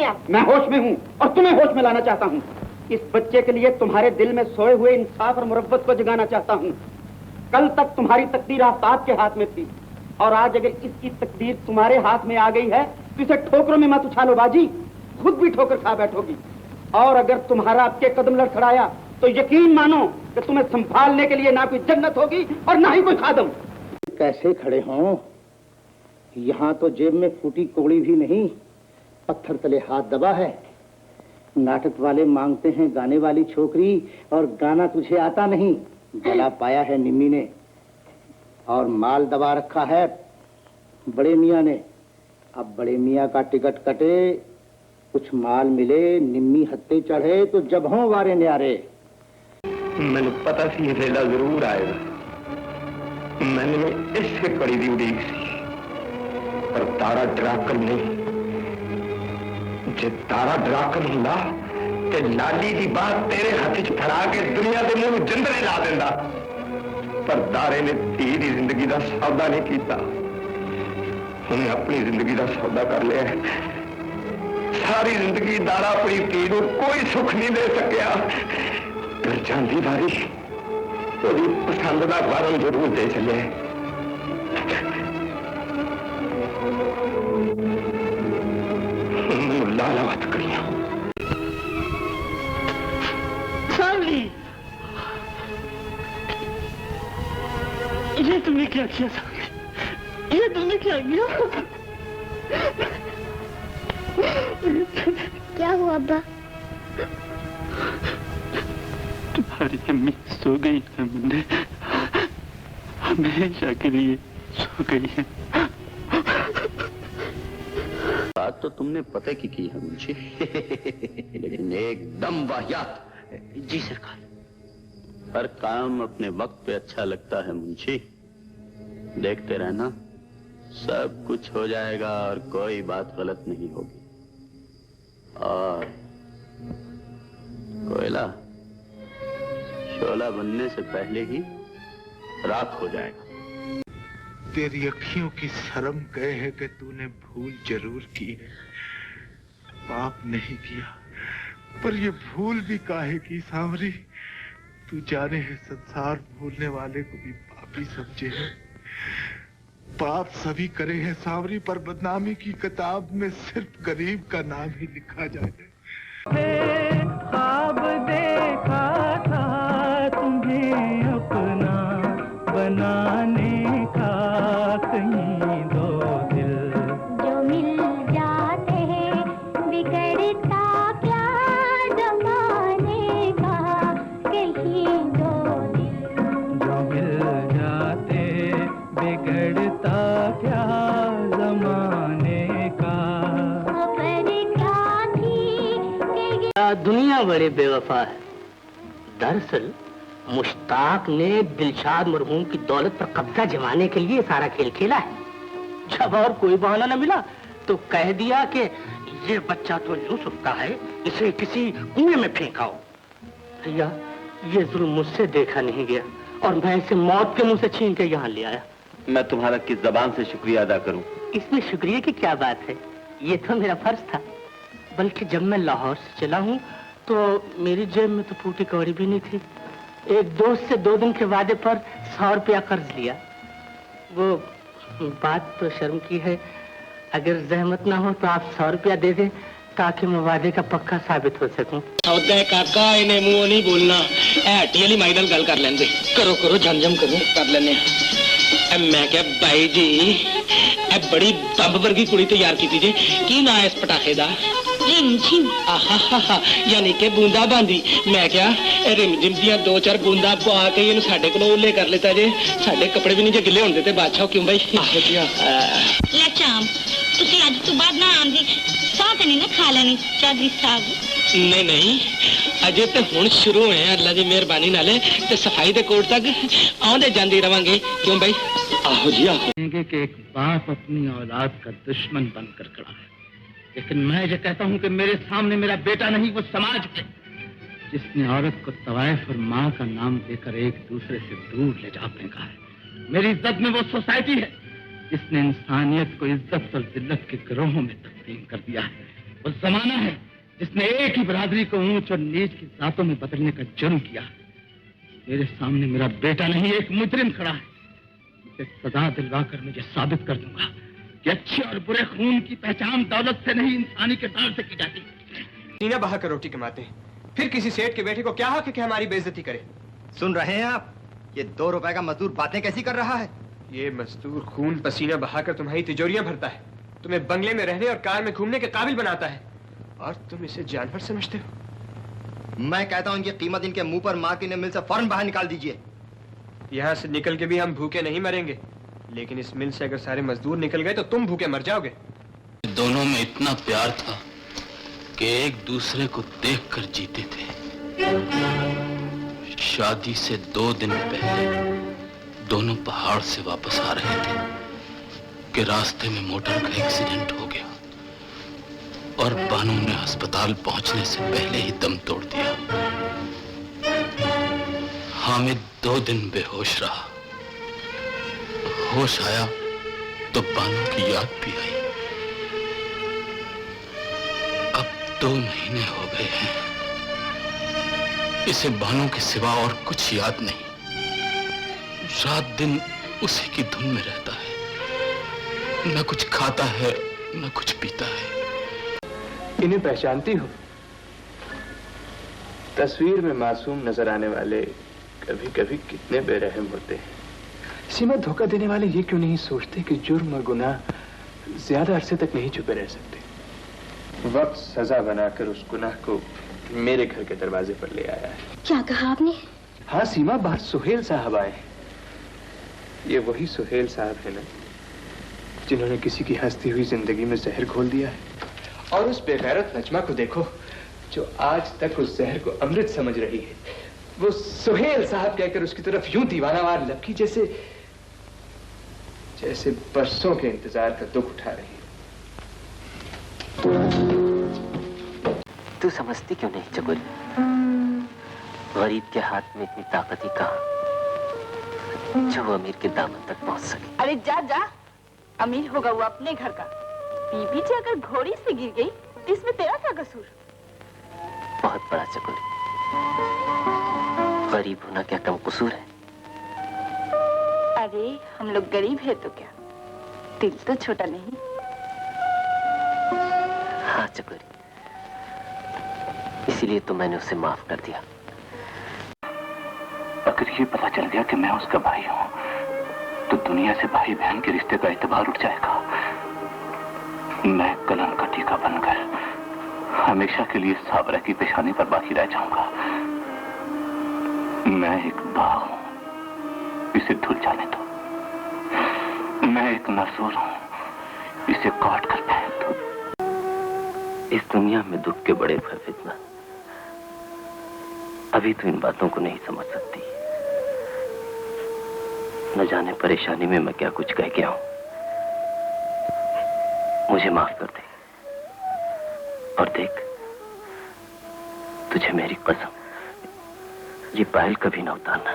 गया। मैं होश में हूँ और तुम्हें होश में लाना चाहता हूँ। इस बच्चे के लिए तुम्हारे दिल में सोए हुए इंसाफ और मुरब्बत को जगाना चाहता हूँ। कल तक तुम्हारी तकदीर आफ्ताब के हाथ में थी और आज अगर इसकी तकदीर तुम्हारे हाथ में आ गई है तो इसे ठोकरों में मत उछालो बाजी, खुद भी ठोकर खा बैठोगी। और अगर तुम्हारा आपके कदम लड़खड़ाया तो यकीन मानो कि तुम्हें संभालने के लिए ना कोई जन्नत होगी और ना ही कोई खादम। कैसे खड़े हों? यहाँ तो जेब में फूटी कोड़ी भी नहीं, पत्थर तले हाथ दबा है। नाटक वाले मांगते हैं गाने वाली छोकरी और गाना तुझे आता नहीं। गला पाया है निम्मी ने और माल दबा रखा है बड़े मियाँ ने। अब बड़े मियाँ का टिकट कटे, कुछ माल मिले, निम्मी हत्ते चढ़े तो जब हों वारे न्यारे। मैंने पता सी रेला जरूर आएगा। मैंने इससे कड़ी दी उड़ीक सी पर तारा डराकर नहीं। जे तारा डराकर हुंदा ते लाली दी बात तेरे हाथ च फड़ा के दुनिया के मुंह जिंदरे ला देंदा। पर दारे ने धी दी जिंदगी का सौदा नहीं किया। उन्हें अपनी जिंदगी का सौदा कर लिया। सारी जिंदगी दारा अपनी धी को कोई सुख नहीं दे सकिया। फिर जाती बारी थोड़ी पसंद का वारन जरूर दे चले। लाला मत करियो। सावली, ये तुमने क्या किया सावली? ये तुमने क्या किया? क्या हुआ अब्बा? तुम्हारी अम्मी सो गई है मुन्ने, हमेशा के लिए सो गई है। बात तो तुमने पते की है मुंशी, लेकिन एकदम वाहियात। जी सरकार। हर काम अपने वक्त पे अच्छा लगता है मुंशी। देखते रहना, सब कुछ हो जाएगा और कोई बात गलत नहीं होगी। और कोयला शोला बनने से पहले ही रात हो जाएगा। तेरी अखियों की शर्म गए है कि तूने भूल जरूर की है, पाप नहीं किया। पर ये भूल भी काहे की सांवरी? तू जाने है संसार भूलने वाले को भी पापी समझे है। पाप सभी करे हैं सांवरी, पर बदनामी की किताब में सिर्फ गरीब का नाम ही लिखा जाए। ख्वाब देखा था तुम्हें अपना बनाने का, कहीं दो दिल जो मिल जाते हैं बिगड़ता क्या जमाने का, कहीं दो दिल जो मिल जाते बिगड़ता क्या जमाने का। खबर क्या थी कि दुनिया बड़े बेवफा है। दरअसल मुश्ताक ने दिलशाद मरहूम की दौलत पर कब्जा जमाने के लिए सारा खेल खेला है। जब और कोई बहाना न मिला तो कह दिया कि ये बच्चा तो यूसुफ का है, इसे किसी कुएं में फेंकाओ। भैया, ये जुल्म मुझसे देखा नहीं गया और मैं इसे मौत के मुंह से छीन के यहाँ ले आया। मैं तुम्हारा किस जबान से शुक्रिया अदा करूं? इसमें शुक्रिया की क्या बात है, ये तो मेरा फर्ज था। बल्कि जब मैं लाहौर से चला हूँ तो मेरी जेब में तो फूटी कौड़ी भी नहीं थी। एक दोस्त से 2 दिन के वादे पर 100 रुपया कर्ज लिया। वो बात तो शर्म की है, अगर जहमत ना हो तो आप 100 रुपया दे दें ताकि मैं वादे का पक्का साबित हो सकूं। काका इन्हें मुंह नहीं बोलना, हट्टी वाली माई नाल गल कर लेंदे। करो करो, झमझम करो, कर लेने। मैं क्या भाई जी, बड़ी बंब वर्गी कुड़ी तैयार की जे, की ना है इस पटाखे दा? रिमझिम। यानी कि बूंदा बांदी। मैं क्या रिमझिम दियां 2-4 बूंदा पा के इन्हें साडे कोलों उल्ले कर लेता जे। साडे कपड़े भी नहीं जे गिले होंदे ते बादशाह क्यों भाई? ले चाम तुसी अज तो बाद ना आंदी साथ नहीं ना खा लेनी चौधरी साहब? नहीं नहीं, अजे तो हुण शुरू होए अल्लाह दी मेहरबानी नाले ते सफाई दे कोट तक आंदे जांदे रवांगे। क्यों भाई? आहो जी आहो। कि एक बाप अपनी औलाद का दुश्मन बनकर खड़ा है, लेकिन मैं ये कहता हूँ कि मेरे सामने मेरा बेटा नहीं, वो समाज है जिसने औरत को तवाइफ और माँ का नाम देकर एक दूसरे से दूर ले जा फेंका है। मेरी इज्जत में वो सोसाइटी है जिसने इंसानियत को इज्जत और जिल्लत के गिरोहों में तब्दील कर दिया है। वो जमाना है जिसने एक ही बरादरी को ऊंच और नीच की जातों में बदलने का जुर्म किया। मेरे सामने मेरा बेटा नहीं, एक मुजरिम खड़ा है। इसे सजा दिलवाकर मुझे साबित कर दूंगा कि अच्छे और बुरे खून की पहचान दौलत से नहीं, इंसानी किरदार से की जाती। सीना बहा कर रोटी कमाते हैं, फिर किसी सेठ के बेटे को क्या हक है कि हमारी बेइज्जती करे? सुन रहे हैं आप? ये 2 रुपए का मजदूर बातें कैसी कर रहा है? ये मजदूर खून पसीना बहाकर तुम्हारी तिजोरियां भरता है, तुम्हें बंगले में रहने और कार में घूमने के काबिल बनाता है, और तुम इसे जानवर समझते हो। मैं कहता हूं इनकी कीमत इनके मुंह पर मार के मिल से फौरन बाहर निकाल दीजिए। यहाँ से निकल के भी हम भूखे नहीं मरेंगे, लेकिन इस मिल से अगर सारे मजदूर निकल गए तो तुम भूखे मर जाओगे। दोनों में इतना प्यार था कि एक दूसरे को देखकर जीते थे। शादी से 2 दिन पहले दोनों पहाड़ से वापस आ रहे थे कि रास्ते में मोटर का एक्सीडेंट हो गया और बानू ने अस्पताल पहुंचने से पहले ही दम तोड़ दिया। हामिद 2 दिन बेहोश रहा। होश आया तो बानू की याद भी आई। अब 2 महीने हो गए हैं, इसे बानू के सिवा और कुछ याद नहीं। रात दिन उसी की धुन में रहता है, न कुछ खाता है न कुछ पीता है। इन्हें पहचानती हो? तस्वीर में मासूम नजर आने वाले कभी कभी कितने बेरहम होते हैं। सीमा, धोखा देने वाले ये क्यों नहीं सोचते कि जुर्म और गुनाह ज्यादा अरसे तक नहीं छुपे रह सकते? वक्त सजा बनाकर उस गुनाह को मेरे घर के दरवाजे पर ले आया है। क्या कहा आपने? हाँ सीमा, बाहर सुहेल साहब आए हैं। ये वही सुहेल साहब है ना, जिन्होंने किसी की हंसती हुई जिंदगी में जहर घोल दिया है। और उस बेगैरत नजमा को देखो जो आज तक उस जहर को अमृत समझ रही है। वो सुहेल साहब कहकर उसकी तरफ यूं दीवानावार लपकी जैसे जैसे बरसों के इंतजार का दुख उठा रही है। तू समझती क्यों नहीं चकोरी? गरीब के हाथ में इतनी ताकत ही कहाँ जो वो अमीर के दामन तक पहुंच सके। अरे जा जा, अमीर होगा वो अपने घर का। बीबी जी अगर घोड़ी से गिर गई तो इसमें तेरा क्या कसूर? बहुत बड़ा चकोरी, गरीब होना क्या कम कसूर है? अरे हम लोग गरीब है तो क्या, दिल तो छोटा नहीं। हाँ चकोरी, इसीलिए तो मैंने उसे माफ कर दिया। अगर ये पता चल गया कि मैं उसका भाई हूं तो दुनिया से भाई बहन के रिश्ते का एतबार उठ जाएगा। मैं कलंक का टीका बनकर हमेशा के लिए साबरा की पेशानी पर बाकी रह जाऊंगा। मैं एक बाघ हूं, इसे धुल जाने दो। मैं एक नसूर हूं, इसे काट कर फेंक दो। इस दुनिया में दुख के बड़े भर फितना, अभी तो इन बातों को नहीं समझ सकती। न जाने परेशानी में मैं क्या कुछ कह गया हूं। मुझे माफ कर दे और देख, तुझे मेरी कसम, ये पायल कभी ना उतारना।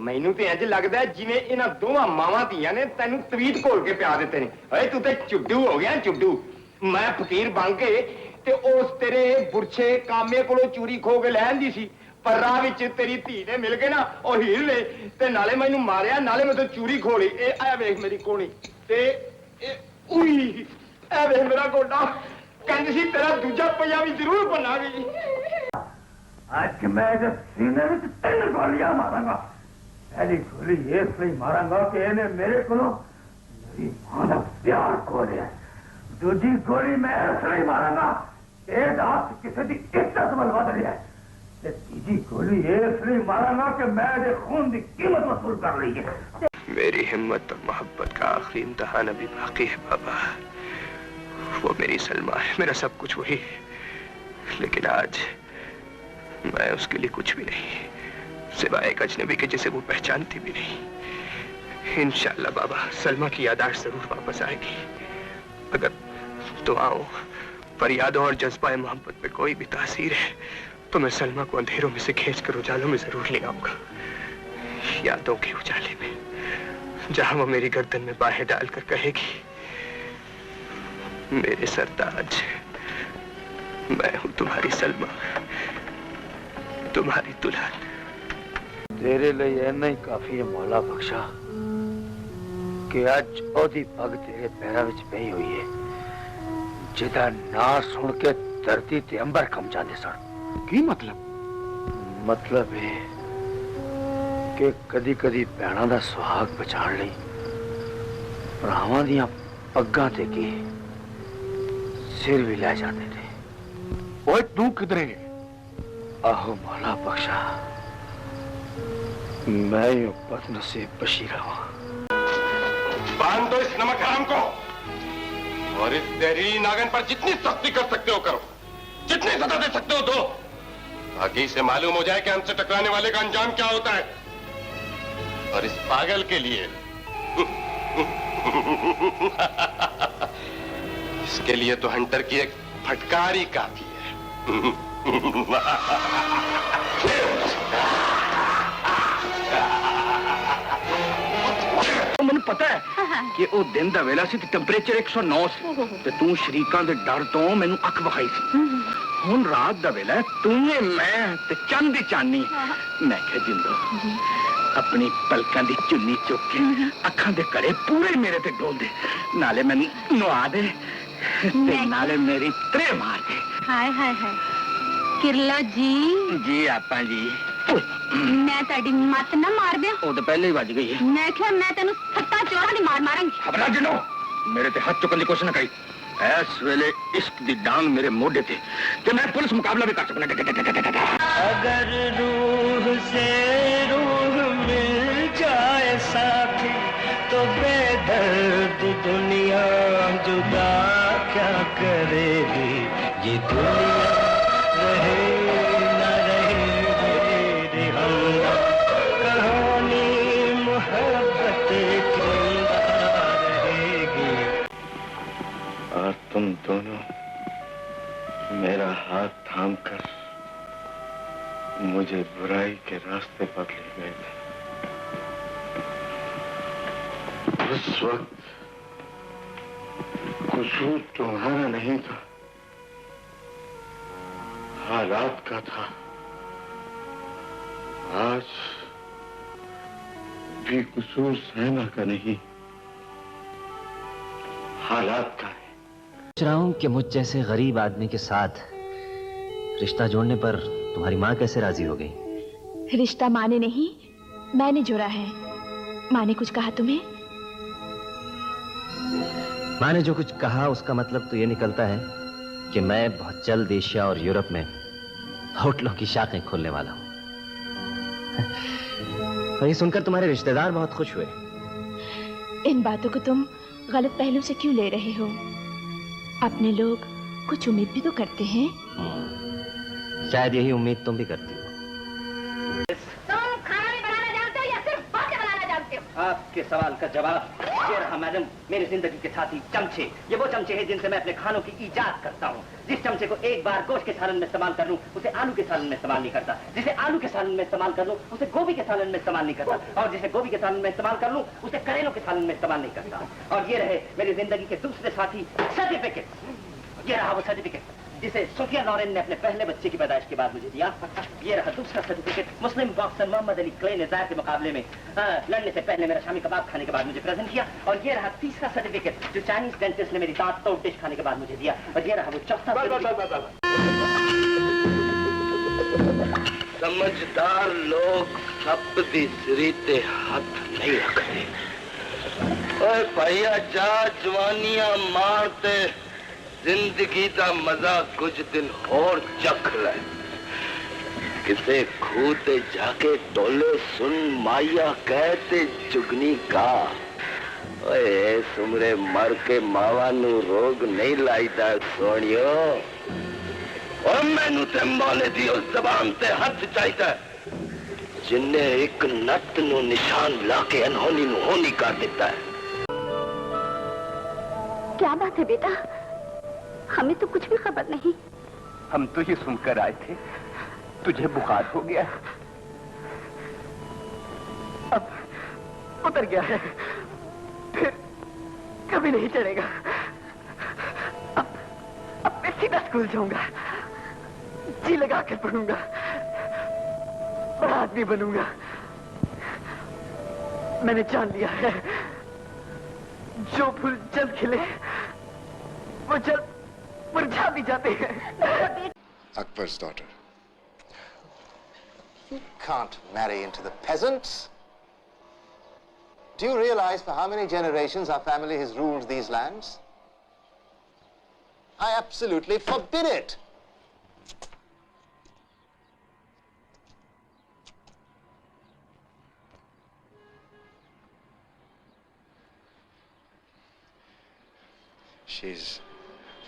ਮੈਨੂੰ ਤੇ ਇੰਜ ਲੱਗਦਾ ਜਿਵੇਂ ਇਹਨਾਂ ਦੋਵਾਂ ਮਾਵਾਂ ਧੀਆਂ ਨੇ ਤੈਨੂੰ ਤਵੀਤ ਘੋਲ ਕੇ ਪਿਆ ਦਿੱਤੇ ਨੇ। ਓਏ ਤੂੰ ਤੇ ਚੁੱਡੂ ਹੋ ਗਿਆ, ਚੁੱਡੂ। ਮੈਂ ਫਕੀਰ ਬਣ ਕੇ ਤੇ ਉਸ ਤੇਰੇ ਬੁਰਛੇ ਕਾਮੇ ਕੋਲੋਂ ਚੂਰੀ ਖੋ ਕੇ ਲੈ ਆਂਦੀ ਸੀ, ਪਰ ਰਾਹ ਵਿੱਚ ਤੇਰੀ ਧੀ ਨੇ ਮਿਲ ਕੇ ਨਾ ਉਹ ਹੀਰ ਲੈ ਤੇ ਨਾਲੇ ਮੈਨੂੰ ਮਾਰਿਆ, ਨਾਲੇ ਮੈਂ ਤੇ ਚੂਰੀ ਖੋਲੀ। ਇਹ ਆ ਵੇਖ ਮੇਰੀ ਕੋਣੀ ਤੇ ਉਈ ਇਹ ਵੇਖ ਮੇਰਾ ਗੋਡਾ। ਕਹਿੰਦੀ ਸੀ ਤੇਰਾ ਦੂਜਾ ਪਈਆ ਵੀ ਜ਼ਰੂਰ ਬਣਾਵੀ। आज मैं जब सीने में 3 गोलियां मारूंगा। पहली गोली इसलिए मारूंगा कि इन्हें मेरे को मेरी मां का प्यार खो लिया। दूसरी गोली मैं इसलिए मारूंगा एक हाथ किसी की इज्जत बलवा दी है। तीसरी गोली इसलिए मारूंगा कि मैं खून की कीमत वसूल कर ली है। मेरी हिम्मत और मोहब्बत का आखिरी इम्तिहान अभी बाकी है बाबा। वो मेरी सलमा है, मेरा सब कुछ वही है, लेकिन आज मैं उसके लिए कुछ भी नहीं। सिवाय एक अजनबी के जिसे वो पहचानती भी नहीं। इंशाअल्लाह बाबा, सलमा की याददाश्त जरूर वापस आएगी। अगर दुआओं, फरियादों और जज्बा मोहब्बत में कोई भी तासीर है तो मैं सलमा को अंधेरों में से खींचकर उजालों में जरूर ले आऊंगा। यादों के उजाले में, जहां वो मेरी गर्दन में बाहें डालकर कहेगी, मेरे सरताज, मैं हूं तुम्हारी सलमा, तुम्हारी दुल्हन। तेरे लिए नहीं काफी है मौला बख्शा कि आज ओदी पग तेरे पैरों में पई हुई है, जिदा ना सुन के धरती ते अंबर कम जाते सन। की मतलब? मतलब है कि कदी कदी भैणा दा सुहाग बचाण लई भरावां दियां पग्गां ते के सिर भी लै जाते थे। ओए तू किधरे है? आहो मौला बख्शा, मैं यूं बदनसीब बशीर हूं। बांध दो इस नमक हराम को और इस जहरीली नागन पर जितनी सख्ती कर सकते हो करो, जितनी सजा दे सकते हो दो, ताकि इसे मालूम हो जाए कि हमसे टकराने वाले का अंजाम क्या होता है। और इस पागल के लिए इसके लिए तो हंटर की एक फटकार ही काफी है। मैंने पता है कि वो दिन दा वेला सी, टेंपरेचर 109 सी, ते तू शरीकां दे डर तो मैनू अख विखाई सी। हुण रात दा वेला है, तू मैं ते चंद दी चानी। मैं कह जिंदो अपनी पलकां दी चुन्नी चुक के अखां दे कड़े पूरे मेरे ते डोल दे, नाले मैनू नुआ दे ते नाले मेरी त्रे मार दे। हाय हाय हाय किरला जी जी आपा जी। मैं ताड़ी मत ना मार दे। वो तो पहले ही बज गई है। मैं क्या मैं तेन सत्ता चोरा दी मार मारांगी। खबरा जिनो मेरे ते हाथ चुकन की कोशिश न करी। इस वेले इश्क दी डांग मेरे मोढे ते मैं पुलिस मुकाबला भी कर सकना। अगर रूह से रूह मिल जाए साथी तो बेदर्द दुनिया जुदा क्या करेगी। ये दुनिया रहे न रहे मेरे हमदम, कहानी मोहब्बत की रहेगी। और तुम दोनों मेरा हाथ थामकर मुझे बुराई के रास्ते पर ले गए थे। उस वक्त कसूर तुम्हारा नहीं था, हालात का था। आज भी कसूर सेना का नहीं, हालात का है। सोच रहा हूं कि मुझ जैसे गरीब आदमी के साथ रिश्ता जोड़ने पर तुम्हारी माँ कैसे राजी हो गई? रिश्ता माँ ने नहीं, मैंने जोड़ा है। माँ ने कुछ कहा तुम्हें? माँ ने जो कुछ कहा उसका मतलब तो ये निकलता है कि मैं बहुत जल्द एशिया और यूरोप में होटलों की शाखें खोलने वाला हूँ। और ये सुनकर तुम्हारे रिश्तेदार बहुत खुश हुए। इन बातों को तुम गलत पहलू से क्यों ले रहे हो? अपने लोग कुछ उम्मीद भी तो करते हैं। शायद यही उम्मीद तुम भी करती हो। तुम खाना भी बनाना जानते हो या सिर्फ बातें बनाना जानते हो? आपके सवाल का जवाब ये रहा मैडम। मेरी जिंदगी के साथी चमचे, ये वो चमचे हैं जिनसे मैं अपने खानों की इजाद करता हूँ। जिस चमचे को एक बार गोश्त के सालन में इस्तेमाल कर लूं, उसे आलू के सालन में इस्तेमाल नहीं करता। जिसे आलू के सालन में इस्तेमाल कर लूं, उसे गोभी के सालन में इस्तेमाल नहीं करता। और जिसे गोभी के सालन में इस्तेमाल कर लूं, उसे करेलों के सालन में इस्तेमाल नहीं करता। और ये रहे मेरी जिंदगी के दूसरे साथी सर्टिफिकेट। ये रहा वो सर्टिफिकेट जिसे सोफिया लॉरेन ने अपने पहले बच्चे की पैदाइश के बाद मुझे दिया। ये रहा दूसरा certificate Muslim boxer Muhammad Ali Clay Nizar के मुकाबले में लड़ने से पहले मेरा शामी कबाब खाने के बाद मुझे प्रेजेंट किया। और ये रहा तीसरा सर्टिफिकेट जो चाइनीज डेंटिस्ट ने मेरी दांत तोड़ डिश खाने के बाद मुझे दिया। और ये रहा वो चौथा। समझदार लोग सब दी सरीते हाथ नहीं रखते। ओए भैया जा जवानियां मारते, जिंदगी का मजा कुछ दिन और चख ले। किसे खूते जाके टोले सुन माया कहते जुगनी का। ओए सुमरे मर के मावा नू रोग नहीं लाईदा सोनियो। और मैनू ते मौले दी उस जबान ते हथ चाहिए जिन्हें एक नट नु निशान लाके अनहोनी नु होनी कर देता है। क्या बात है बेटा, हमें तो कुछ भी खबर नहीं। हम तो ये सुनकर आए थे तुझे बुखार हो गया। अब उतर गया है, फिर कभी नहीं चढ़ेगा। अब मैं सीधा स्कूल जाऊंगा, जी लगा कर पढ़ूंगा, बड़ा आदमी बनूंगा। मैंने जान लिया है, जो फूल जल्द खिले वो जल्द मुरझा भी जाते हैं। Akbar's daughter. You can't marry into the peasants. Do you realize for how many generations our family has ruled these lands? I absolutely forbid it. She's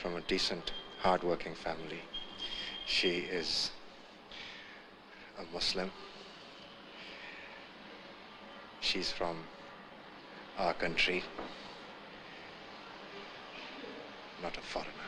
from a decent, hard-working family. She is a Muslim. She's from our country, not a foreigner.